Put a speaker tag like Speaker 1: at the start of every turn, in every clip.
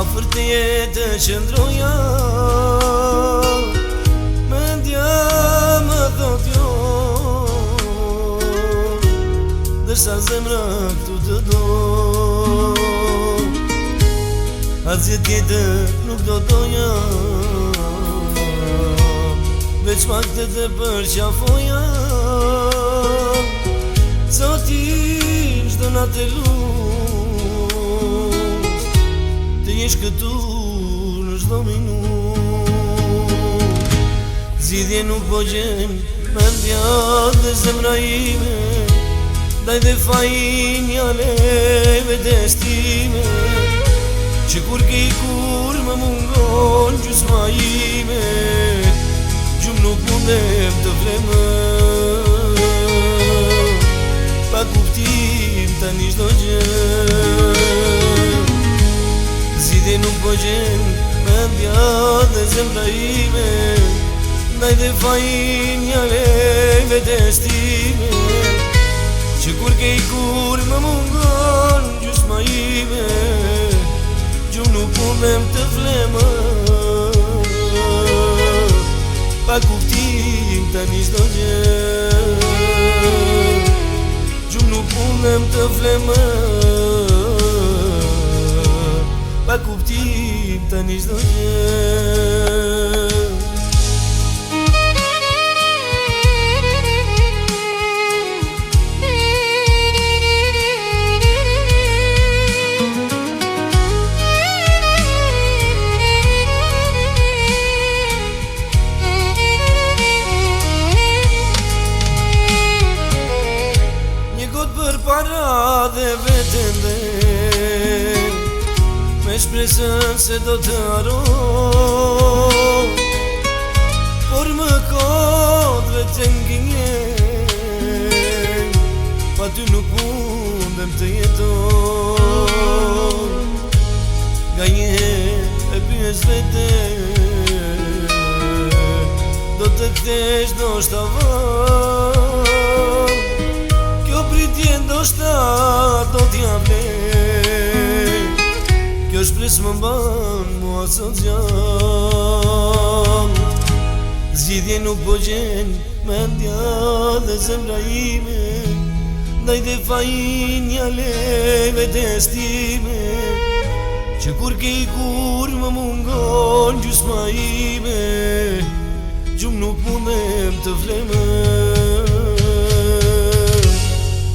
Speaker 1: Afër të jetë qëndroja, mendja më thot jo, dërsa zemra këtu të do. Asgjë tjetër nuk do doja, veç makte të përqafoja. Zoti çdo natë të jesh këtu në çdo minut. Zgjidhje nuk po gjem, mendja dhe zemra ime, ndaj dhe fajinja leve destime, që kur ke kur më mungon gjysma ime, gjumë nuk mundem të flemë. Pa kuptim tani çdo gjë, zgjidhje nuk po gjen, mendja dhe zemra ime, ndaj dhe fajinja leve destime, që kur ke kur më mungon gjysma ime, gjumë nuk mundem të flemë. Pa kuptim tani çdo gjë, gjumë nuk mundem të flemë. Pa kuptim tani çdo gjë. Për para dhe vetën dhe me shpresën se do të haroj, por më kot vetën gënjen, pa ty nuk mundem të jetoj. Gajnjen e pyes vetën, do të kthesh ndoshta vën, pritje ndoshta do t'ja vlej, kjo shpres më mban mua sot jam. Zgjidhje nuk po gjen, mendja dhe zemra ime, ndaj dhe fajinja leve destime, që kur ke kur më mungon gjysma ime, gjumë nuk mundem të flemë.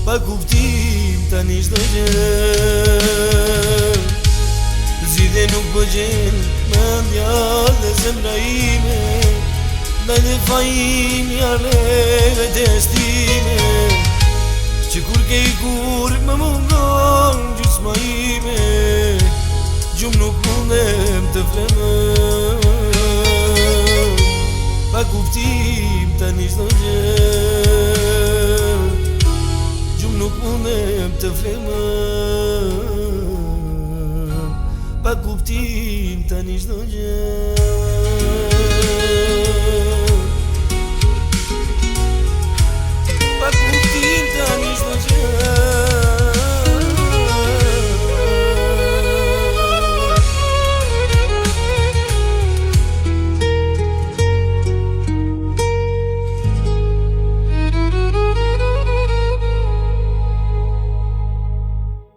Speaker 1: Pa kuptim tani çdo gjë, zgjidhje nuk po gjen, mendja dhe zemra ime, ndaj dhe fajinja leve destime, që kur ke kur më mungon gjysma ime, gjumë nuk mundem të flemë. Pa kuptim tani çdo gjë, nuk mundem të flemë. Pa kuptim tani çdo gjë.